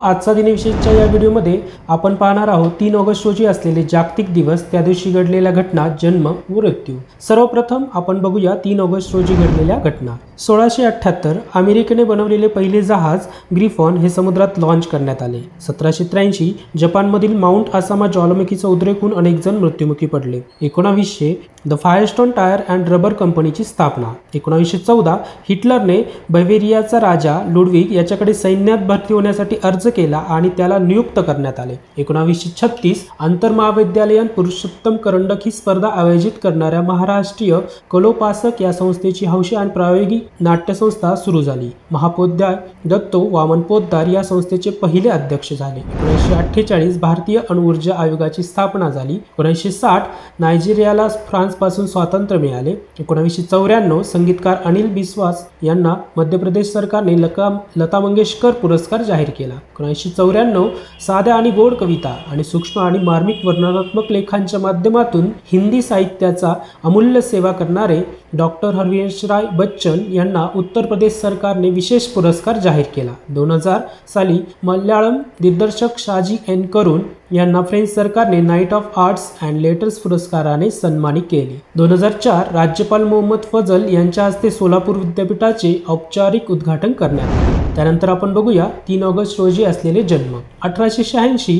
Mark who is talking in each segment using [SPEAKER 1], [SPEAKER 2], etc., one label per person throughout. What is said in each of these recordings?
[SPEAKER 1] आजचा दिनविशेषच्या या व्हिडिओमध्ये आपण पाहणार आहोत 3 ऑगस्ट रोजी असलेले जागतिक दिवस, त्या दिवशी घडलेल्या घटना, जन्म व मृत्यू। सर्वप्रथम आपण बघूया 3 ऑगस्ट रोजी घडलेल्या घटना। 1678 अमेरिकेने बनवलेले पहिले जहाज ग्रिफॉन हे समुद्रात लॉन्च करण्यात आले। 1783 जपानमधील माउंट आसामा ज्वालामुखीचा उद्रेक होऊन अनेक जण मृत्युमुखी पडले। 1900 the Firestone tyre and rubber कंपनीची स्थापना। 1914 हिटलरने बवेरियाचा राजा लुडविग याच्याकडे सैन्यात भरती होण्यासाठी अर्ज केला आणि त्याला नियुक्त करण्यात आले। 1936 आंतरमहाविद्यालयीन पुरुषोत्तम करंडक ही स्पर्धा आयोजित करणाऱ्या महाराष्ट्रीय कलोपासक या संस्थेची हौशी आणि प्रायोगिक नाट्यसंस्था सुरू झाली। महापोद्याय दत्तो वामन पोद्दार या संस्थेचे पहिले अध्यक्ष झाले। 1948 भारतीय अणुऊर्जा आयोगाची स्थापना झाली। 1960 नायजेरियाला फ्रान्सपासून स्वातंत्र्य मिळाले। 1994 संगीतकार अनिल बिस्वास यांना मध्य प्रदेश सरकारने लता मंगेशकर पुरस्कार जाहीर केला। 1994 साध्या आणि गोड कविता आणि सूक्ष्म आणि मार्मिक वर्णनात्मक लेखांच्या माध्यमातून हिंदी साहित्याचा अमूल्य सेवा करणारे डॉक्टर हरवंशराय बच्चन यांना उत्तर प्रदेश सरकारने विशेष पुरस्कार जाहीर केला। 2000 साली मल्याळम दिग्दर्शक शाजी एन करून यांना फ्रेंच सरकारने Knight of arts and letters पुरस्काराने सन्मानित केले। 2004 राज्यपाल मोहम्मद फजल यांच्या हस्ते सोलापूर विद्यापीठाचे औपचारिक उद्घाटन करण्यात आले। त्यानंतर आपण बघूया 3 ऑगस्ट रोजी असलेले जन्म। 1886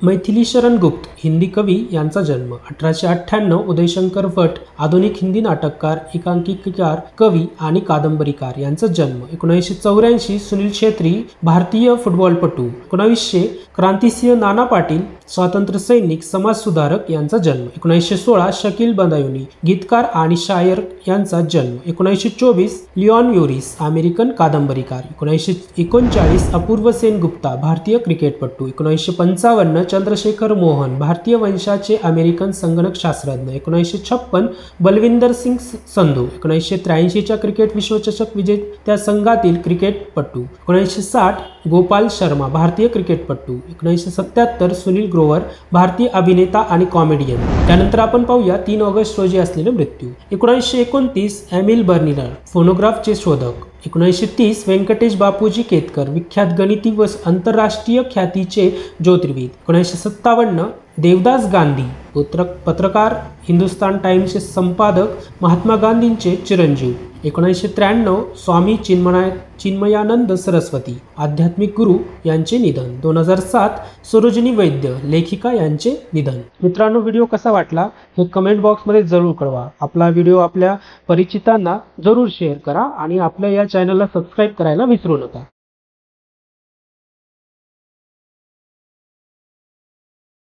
[SPEAKER 1] मैथिली शरण गुप्त हिंदी कवी यांचा जन्म। 1898 उदयशंकर भट आधुनिक हिंदी नाटककार, एकांकिकाकार, कवी आणि कादंबरीकार यांचा जन्म। 1984 सुनील छेत्री भारतीय फुटबॉलपटू। 1900 क्रांतिसिंह नाना पाटील स्वातंत्र्य सैनिक, समाजसुधारक यांचा जन्म। 1916 शकील बदायुनी गीतकार आणि शायर यांचा जन्म। 1924 लिओन युरिस अमेरिकन कादंबरीकार। 1939 अपूर्व सेनगुप्ता भारतीय क्रिकेटपटू। 1955 चंद्रशेखर मोहन भारतीय वंशाचे अमेरिकन संगणक शास्त्रज्ञ। 1956 बलविंदर सिंग संधू 1983 च्या क्रिकेट विश्वचषक विजेत्या संघातील क्रिकेटपटू। 1960 गोपाल शर्मा भारतीय क्रिकेटपटू। 1977 सुनील ग्रोवर भारतीय अभिनेता आणि कॉमेडियन। त्यानंतर आपण पाहूया 3 ऑगस्ट रोजी असलेले मृत्यू। 1929 एमिल बर्नियर फोनोग्राफचे शोधक। 1930 व्यंकटेश बापूजी केतकर विख्यात गणिती व आंतरराष्ट्रीय ख्यातीचे ज्योतिर्विद। 1957 देवदास गांधी पत्रकार, हिंदुस्तान टाइम्सचे संपादक, महात्मा गांधींचे चिरंजीव। 1993 स्वामी चिन्मयानंद सरस्वती आध्यात्मिक गुरु यांचे निधन। 2007 सरोजिनी वैद्य लेखिका यांचे निधन। मित्रांनो, व्हिडिओ कसा वाटला हे कमेंट बॉक्समध्ये जरूर कळवा। आपला व्हिडिओ आपल्या परिचितांना जरूर शेअर करा आणि आपल्या या चॅनलला सबस्क्राईब करायला विसरू नका।